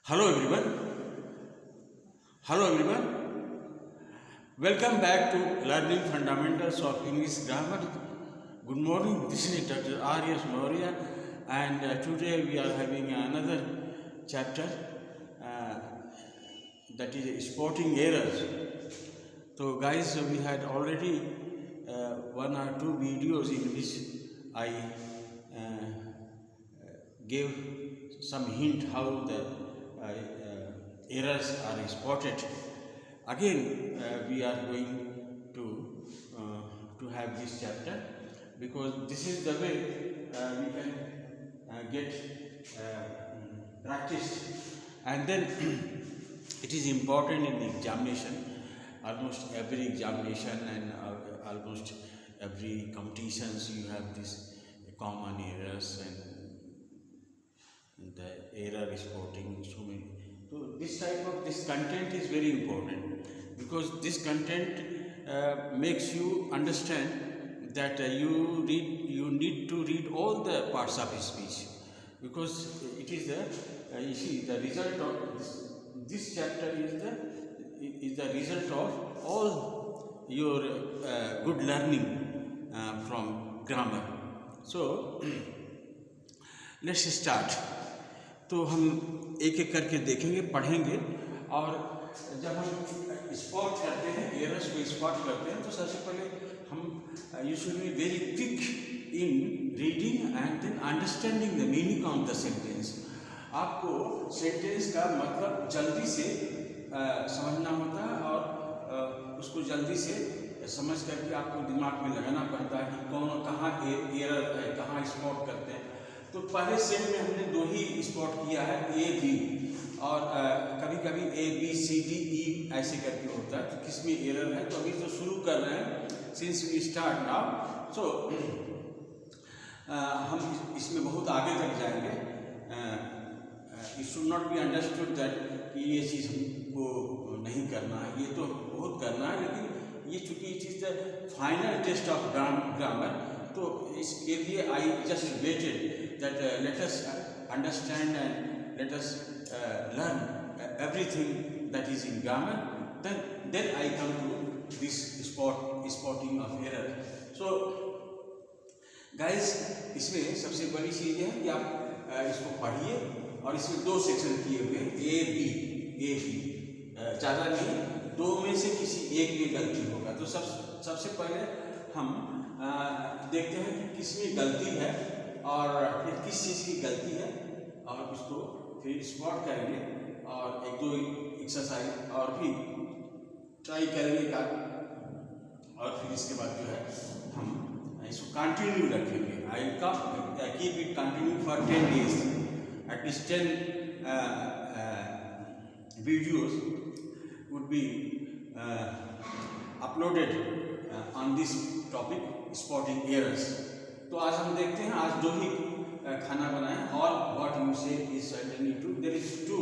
Hello everyone. Hello everyone. Welcome back to Learning Fundamentals of English Grammar. Good morning. This is Dr. R.S. Maurya, and today we are having another chapter uh, that is spotting errors. So, guys, we had already one or two videos in which I gave some hint how the errors are spotted. Again, we are going to have this chapter because this is the way we can get practiced, and then it is important in the examination. Almost every examination and almost every competitions you have this common errors and the error spotting so many. So this type of this content is very important because this content makes you understand that you need to read all the parts of speech, because it is the you see the result of this chapter is the result of all your good learning from grammar. So let's start. तो हम एक एक करके देखेंगे, पढ़ेंगे, और जब हम स्पॉट करते हैं एरर्स को स्पॉट करते हैं तो सबसे पहले हम you should be very quick in reading and then understanding the meaning of the sentence. आपको सेंटेंस का मतलब जल्दी से समझना होता है और उसको जल्दी से समझ करके आपको दिमाग में लगाना पड़ता है कि कौन कहाँ एरर है, कहाँ स्पॉट करते हैं. तो पहले सेट में हमने दो ही स्पॉट किया है, ए बी, और कभी कभी A B C D E ऐसे करके होता है. तो किस में एरर है, तो अभी जो शुरू कर रहे हैं सिंस वी स्टार्ट नाउ, सो हम इसमें बहुत आगे तक जाएंगे. It should not be understood that कि ये चीज़ हमको नहीं करना है, ये तो बहुत करना है, लेकिन ये चूँकि it is the final test of grammar, तो इसके लिए I just waited that let us understand and let us learn everything that is in grammar. Then I come to this spotting of error. So guys, इसमें सबसे बड़ी चीज़ है कि आप इसको पढ़िए, और इसमें दो सेक्शन किए हुए हैं, ए बी, ज़्यादा नहीं, दो में से किसी एक में गलती होगा. तो सबसे पहले हम देखते हैं कि किस में गलती है और फिर किस चीज़ की गलती है, और उसको फिर स्पॉट करेंगे, और एक दो एक्सरसाइज और भी ट्राई करेंगे, और फिर इसके बाद जो है हम इसको कंटिन्यू रखेंगे. I keep it continue for 10 days, at least 10 videos would be uploaded on this topic, spotting errors. तो आज हम देखते हैं, आज दो ही खाना बनाए. All what you say is certainly true. There is two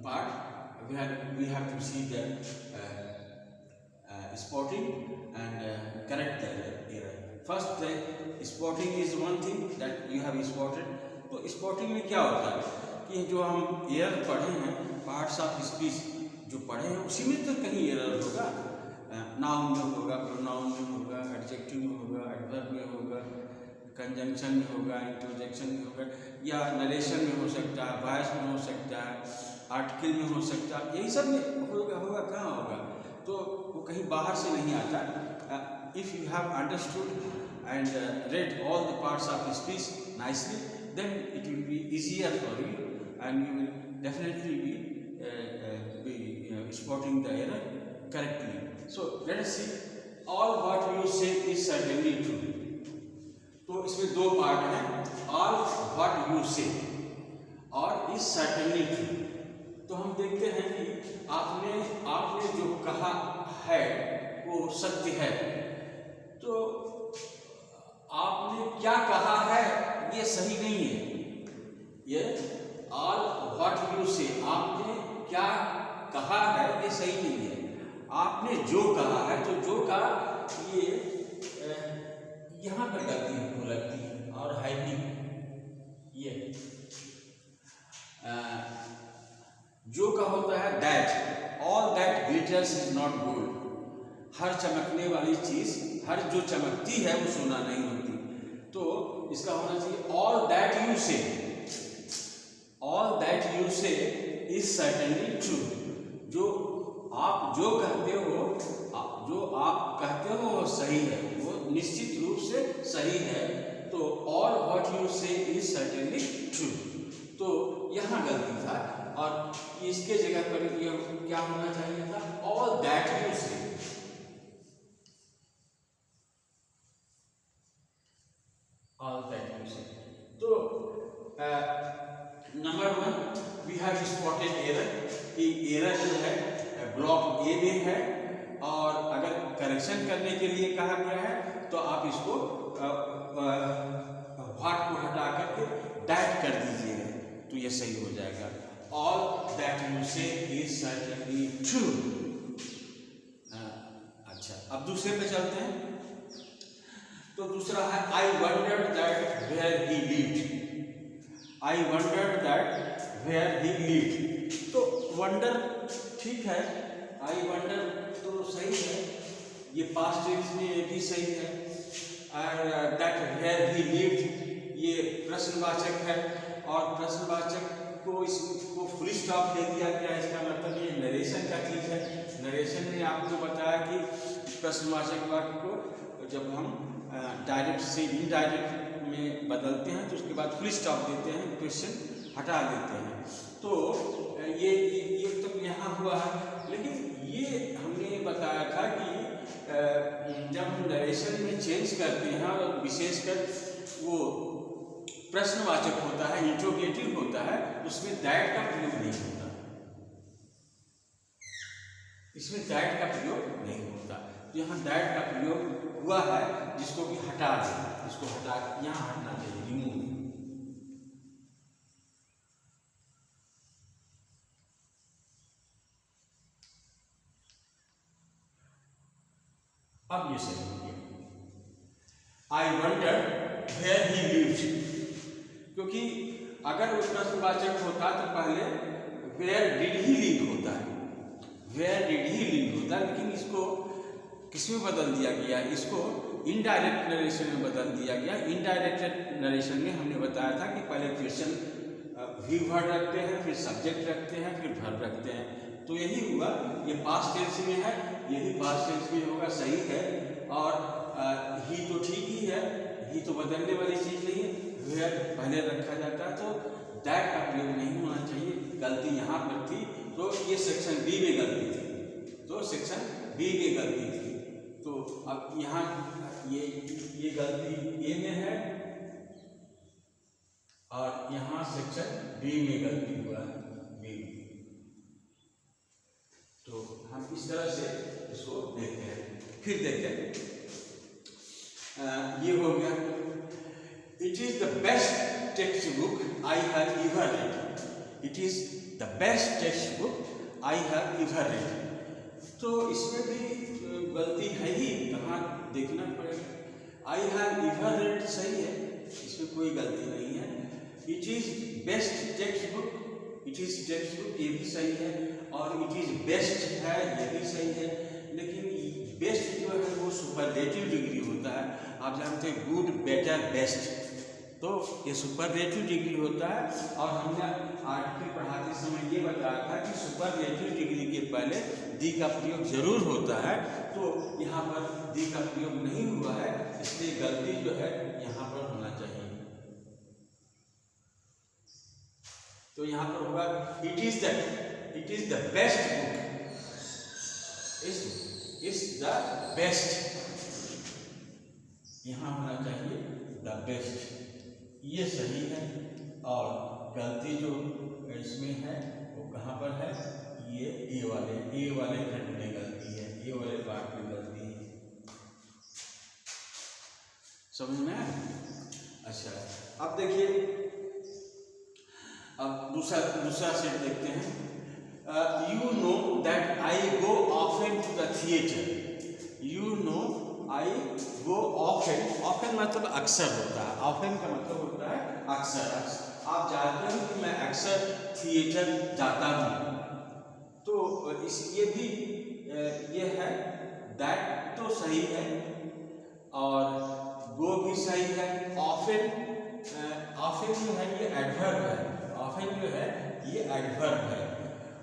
part. We have to see the spotting and correct the error. First, spotting is one thing that you have spotted. तो स्पॉटिंग में क्या होता है कि जो हम error पढ़े हैं, पार्ट्स ऑफ स्पीच जो पढ़े हैं, उसी में तो कहीं एरर होगा. नाउन में होगा, प्रोनाउन में होगा, एडजेक्टिव में होगा, एडवर्ब में होगा, कंजंक्शन में होगा, इंटरजेक्शन में होगा, या नरेशन में हो सकता है, वॉइस में हो सकता है, आर्टिकल में हो सकता है. यही सब में होगा. कहाँ होगा? तो वो कहीं बाहर से नहीं आता. If you have understood and read all the parts of speech nicely, then it will be easier for you and you will definitely be spotting the error correctly. So let us see. All what you say is certainly true. तो इसमें दो part हैं, all what you say और is certainly true. तो हम देखते हैं कि आपने जो कहा है वो सत्य है. तो आपने क्या कहा है ये सही नहीं है. ये all what you say, आपने क्या कहा है ये सही नहीं है. आपने जो कहा है, तो जो कहा ये यहाँ पर गलती हमको लगती है, और हाइपिंग ये जो का होता है that, all that glitters is not gold, हर चमकने वाली चीज, हर जो चमकती है वो सोना नहीं होती। तो इसका होना चाहिए all that you say, all that you say is certainly true, जो आप जो कहते हो, जो आप कहते हो वो सही है, वो निश्चित रूप से सही है। तो all what you say is certainly true, तो यहाँ गलती था और इसके जगह पर ये क्या होना चाहिए था, all that you say. All that you say. तो number 1 we have spotted error, कि एरर जो है ब्लॉक ए में है, और अगर करेक्शन करने के लिए कहा गया है तो आप इसको व्हाट को हटा करके दैट कर दीजिएगा, तो ये सही हो जाएगा। All that you say is certainly true. अच्छा, अब दूसरे पे चलते हैं। तो दूसरा है I wondered that where he lived, I wondered that where he lived. तो वंडर ठीक है, आई वंडर तो सही है, ये पास्ट टेंस में ये भी सही है, और दैट वेयर ही लिव्ड ये प्रश्नवाचक है, और प्रश्नवाचक को इसको फुल स्टॉप दे दिया गया, इसका मतलब ये नरेशन का चीज़ है। नरेशन में आपको बताया कि प्रश्नवाचक वाक्य को जब हम डायरेक्ट से इनडायरेक्ट में बदलते हैं तो उसके बाद फुल स्टॉप देते हैं, क्वेश्चन हटा देते हैं। तो ये तो यहाँ हुआ है, लेकिन ये हमने बताया था कि जब हम नरेशन में चेंज करते हैं और विशेषकर वो प्रश्नवाचक होता है, इंट्रोगेटिव होता है, उसमें दैट का प्रयोग नहीं होता, इसमें दैट का प्रयोग नहीं होता। तो यहाँ दैट का प्रयोग हुआ है, जिसको कि हटा दें, इसको हटा, यहाँ हटना चाहिए, रिमूव। अब ये सही हो गया। I wonder where he lived, क्योंकि अगर वो प्रश्नवाचक होता तो पहले वेयर डिड ही लिव होता है, वेयर डिड ही लिव होता है, लेकिन इसको किसमें बदल दिया गया, इसको इनडायरेक्ट नरेशन में बदल दिया गया। इनडायरेक्ट नरेशन में हमने बताया था कि पहले क्वेश्चन भी वर्ड रखते हैं, फिर सब्जेक्ट रखते हैं, फिर वर्ब रखते हैं। तो यही हुआ, ये पास्ट टेंस में है, यही पास्ट टेंस में होगा, सही है। और ही तो ठीक ही है, ही तो बदलने वाली चीज़ नहीं है, वेयर पहले रखा जाता है, तो दैट का प्रयोग नहीं होना चाहिए। गलती यहाँ पर थी, तो ये सेक्शन बी में गलती थी, तो सेक्शन बी में गलती थी। तो अब यहाँ ये गलती ए में है, और यहाँ सेक्शन बी में गलती हुआ है, बी। तो हम इस तरह से इसको देखते हैं। फिर देखते हैं, ये हो गया, it is the best text book I have ever read, it is the best text book I have ever read. तो इसमें भी गलती है ही, कहाँ देखना पड़ेगा। आई हैव एवर रेड सही है, इसमें कोई गलती नहीं है। It is best text book, it is text book, ये भी सही है, और इट इज बेस्ट है, ये भी सही है। लेकिन बेस्ट जो है वो सुपरलेटिव डिग्री होता है, आप जानते हैं गुड, बेटर, बेस्ट, तो ये सुपरलेटिव डिग्री होता है। और हमने आर्टिकल पढ़ाते समय ये बताया था कि सुपरलेटिव डिग्री के पहले दी का प्रयोग जरूर होता है, तो यहाँ पर दी का प्रयोग नहीं हुआ है, इसलिए गलती जो है यहाँ पर होना चाहिए। तो यहाँ पर होगा it is the best book, is the best, यहाँ होना चाहिए द बेस्ट, ये सही है। और गलती जो इसमें है वो कहाँ पर है, ये ए वाले खंड में गलती है, ए वाले पार्ट में गलती है, समझ में आया? अच्छा, अब देखिए, अब दूसरा सेट देखते हैं। You know that I go often to the theatre, you know I go often, often मतलब अक्सर होता है, ऑफन का मतलब होता है अक्सर। आप जानते हो कि मैं अक्सर थिएटर जाता हूँ। तो इस ये भी ये है, दैट तो सही है और गो भी सही है। ऑफन ऑफन जो है ये एडवर्ब है, ऑफन जो है ये एडवर्ब है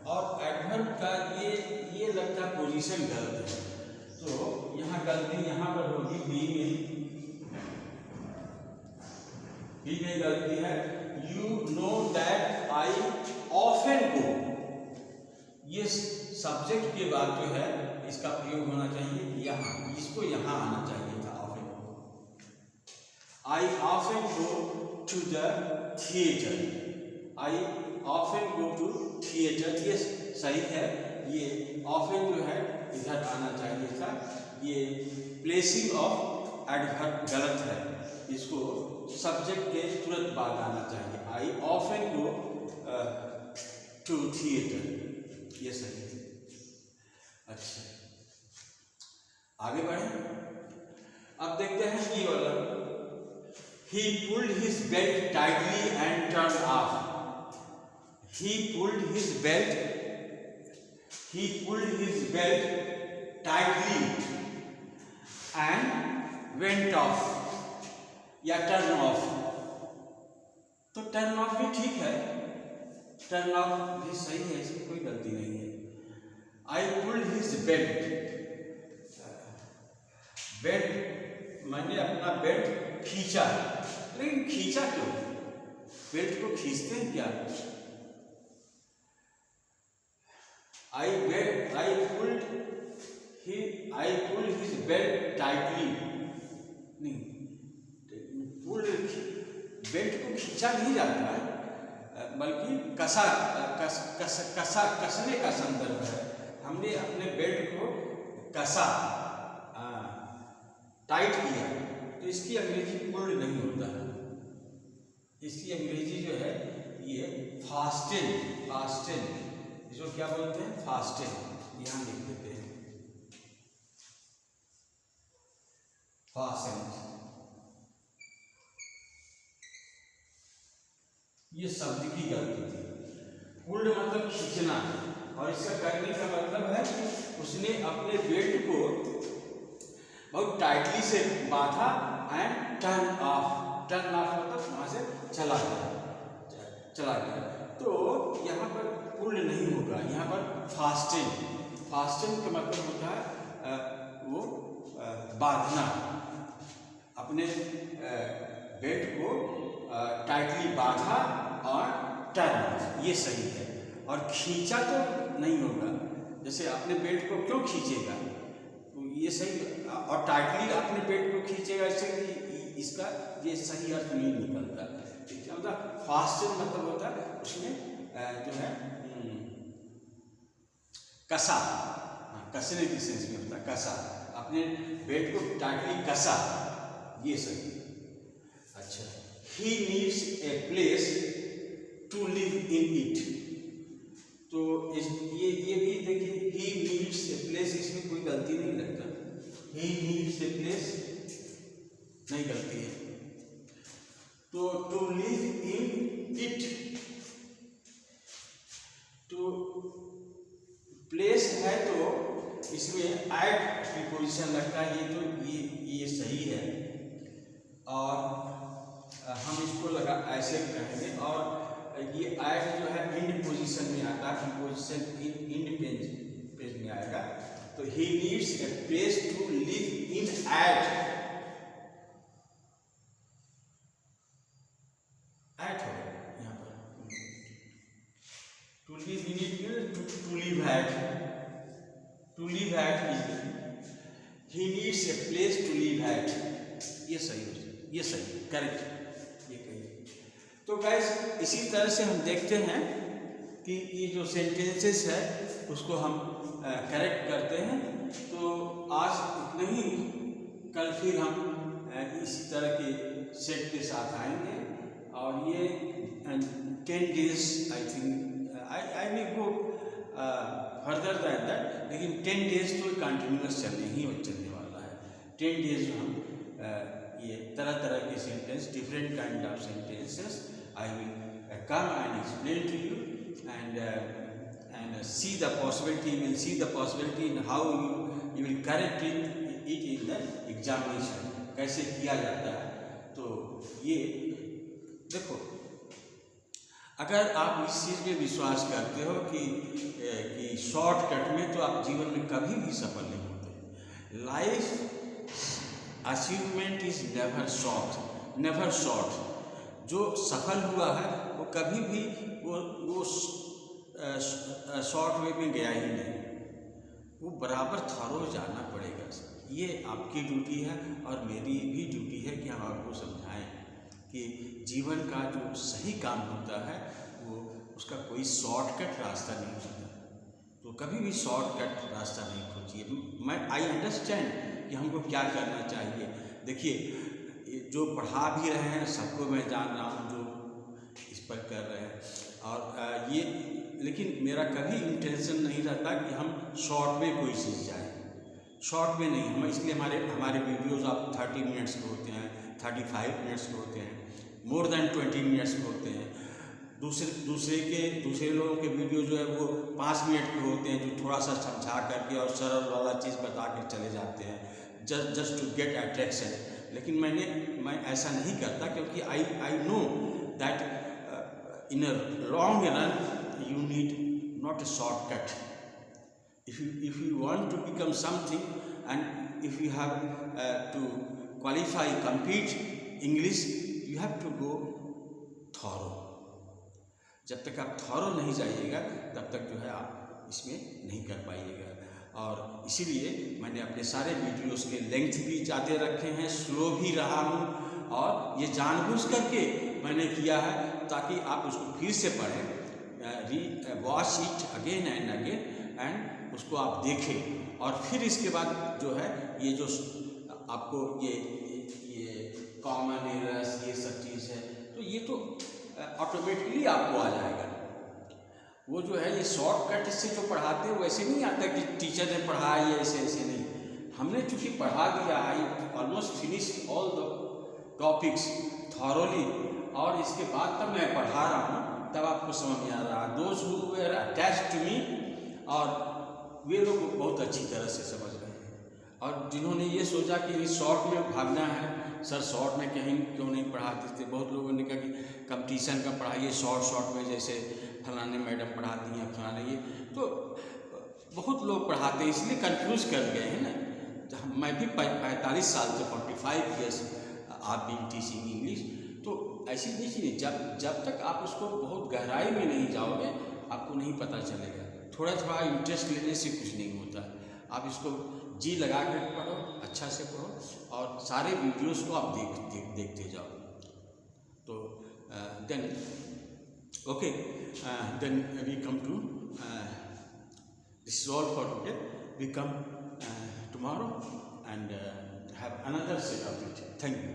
और एडवर्ब का ये लगता पोजीशन गलत है। तो यहाँ गलती यहाँ पर होगी बी में गलती है। You know that I often गो, ये सब्जेक्ट के बाद जो है इसका प्रयोग होना चाहिए यहाँ, इसको यहाँ आना चाहिए था often. I often go to the theatre, I often go to theatre, ये सही है। ये ऑफन जो है इधर आना चाहिए था, ये प्लेसिंग ऑफ एडवर्ब गलत है, इसको सब्जेक्ट के तुरंत बाद आना चाहिए। I often go to theatre, ये सही है। अच्छा, आगे बढ़े। अब देखते हैं ये वाला, he pulled his belt tightly and turned off, he pulled his belt tightly and went off या टर्न ऑफ। तो टर्न ऑफ भी ठीक है, टर्न ऑफ भी सही है, इसमें कोई गलती नहीं है। I pulled his belt, belt मैंने अपना बेल्ट खींचा, लेकिन खींचा क्यों? बेल्ट को खींचते हैं क्या? I pulled his belt tightly, नहीं, बेल्ट को खींचा नहीं जाता है, बल्कि कसने का संदर्भ है। हमने अपने बेल्ट को कसा, टाइट किया, तो इसकी अंग्रेजी पुल्ड नहीं होता है, इसकी अंग्रेजी जो है ये फास्टेन, इसको क्या बोलते हैं? फास्टेन, यहाँ लिख देते हैं फास्टेन। ये शब्द की गलती थी। पुल्ड मतलब खींचना, और इसका करने का मतलब है कि उसने अपने बेल्ट को बहुत टाइटली से बांधा and turn off, turn off मतलब वहां से चला गया। तो यहाँ पर पुल्ड नहीं होगा, यहाँ पर फास्टेन, फास्टेन का मतलब होता है वो बांधना, अपने बेल्ट को टाइटली बांधा और टर्न, ये सही है। और खींचा तो नहीं होगा, जैसे अपने बेल्ट को क्यों खींचेगा, तो ये सही। और टाइटली अपने बेल्ट को खींचेगा, इससे इसका ये सही अर्थ नहीं निकलता। मतलब फास्टेन मतलब होता है उसमें जो है कसा, कसने की सेंस में होता है कसा, अपने बेल्ट को टाइटली कसा, ये सही है। अच्छा, he needs a place to live in it, तो ये भी देखिए, he needs a place, इसमें कोई गलती नहीं लगता, he needs a place नहीं गलती है। तो to live in it, तो प्लेस है तो इसमें एड प्रीपोजिशन लगता है, ये तो ये सही है। और हम इसको लगा ऐसे कहेंगे, और ये एड जो है इंड पोजीशन में आता है, प्रीपोजिशन इंड पेज में आएगा। तो he needs a place to live in at हो यहाँ पर, to live in it, to live at, to live at is, he needs a place to live at, ये सही, ये सही, करेक्ट, ये कहिए। तो गाइस इसी तरह से हम देखते हैं कि ये जो सेंटेंसेस है उसको हम करेक्ट करते हैं। तो आज इतना ही, कल फिर हम इसी तरह के सेट के साथ आएंगे, और ये 10 days I think I will go further than that, लेकिन 10 days तो कंटिन्यूस चलने वाला है। 10 days हम ये तरह तरह के sentence, different kind of sentences I will come and explain to you and see the possibility. You will see the possibility in how you will correct it in the examination. कैसे किया जाता है. तो ये देखो, अगर आप इस चीज़ में विश्वास करते हो कि शॉर्टकट में, तो आप जीवन में कभी भी सफल नहीं होते. Life achievement is never short. जो सफल हुआ है वो कभी भी वो शॉर्ट वे में गया ही नहीं. वो बराबर थॉरो जाना पड़ेगा. ये आपकी ड्यूटी है और मेरी भी ड्यूटी है कि हम आपको समझाएं कि जीवन का जो सही काम होता है वो उसका कोई शॉर्टकट रास्ता नहीं होता. तो कभी भी शॉर्टकट रास्ता नहीं खोजिए. आई अंडरस्टैंड कि हमको क्या करना चाहिए. देखिए, जो पढ़ा भी रहे हैं सबको मैं जान रहा हूँ जो इस पर कर रहे हैं, और ये, लेकिन मेरा कभी इंटेंशन नहीं रहता कि हम शॉर्ट में कोई चीज़ जाए. शॉर्ट में नहीं, हम इसलिए हमारे वीडियोस आप 30 मिनट्स के होते हैं, 35 मिनट्स के होते हैं, मोर देन 20 मिनट्स के होते हैं. दूसरे लोगों के वीडियो जो है वो 5 मिनट के होते हैं, जो थोड़ा सा समझा करके और सरल वाला चीज़ बता कर चले जाते हैं, जस्ट टू गेट अट्रैक्शन. लेकिन मैं ऐसा नहीं करता, क्योंकि I know that in a long run you need not a shortcut. If you want to become something, and if you have to qualify, compete English, you have to go thorough. जब तक आप thorough नहीं जाइएगा तब तक जो है आप इसमें नहीं कर पाइएगा. और इसीलिए मैंने अपने सारे वीडियोस के लेंथ भी ज़्यादा रखे हैं, स्लो भी रहा हूँ, और ये जानबूझ करके मैंने किया है ताकि आप उसको फिर से पढ़ें, watch it again and again, and उसको आप देखें. और फिर इसके बाद जो है ये जो आपको ये कॉमन एरर्स ये सब चीज़ है, तो ये तो ऑटोमेटिकली आपको आ जाएगा. वो जो है ये शॉर्टकट से जो पढ़ाते हैं वैसे नहीं आता कि टीचर ने पढ़ाया ये ऐसे नहीं. हमने चूँकि पढ़ा दिया, I almost finish all the topics thoroughly, और इसके बाद तब मैं पढ़ा रहा हूँ तब आपको समझ में आ रहा. Those who were attached to me, और वे लोग बहुत अच्छी तरह से समझ रहे हैं. और जिन्होंने ये सोचा कि इस शॉर्ट में भागना है, सर शॉर्ट में कहीं क्यों नहीं पढ़ाते थे. बहुत लोगों ने कहा कि कंपटीशन का पढ़ाइए शॉर्ट में, जैसे फलाने मैडम पढ़ाती हैं, फलाने ये, तो बहुत लोग पढ़ाते हैं, इसलिए कंफ्यूज कर गए हैं ना. मैं भी 45 साल से 45 ईयर्स आप बीइंग टीचिंग इंग्लिश. तो ऐसी चीज़ जब तक आप उसको बहुत गहराई में नहीं जाओगे आपको नहीं पता चलेगा. थोड़ा इंटरेस्ट लेने से कुछ नहीं होता. आप इसको जी लगा कर पढ़ो, अच्छा से पढ़ो, और सारे वीडियोस को आप देखते जाओ. तो then okay, then we come to this is all for today. We come tomorrow and have another set of it. Thank you.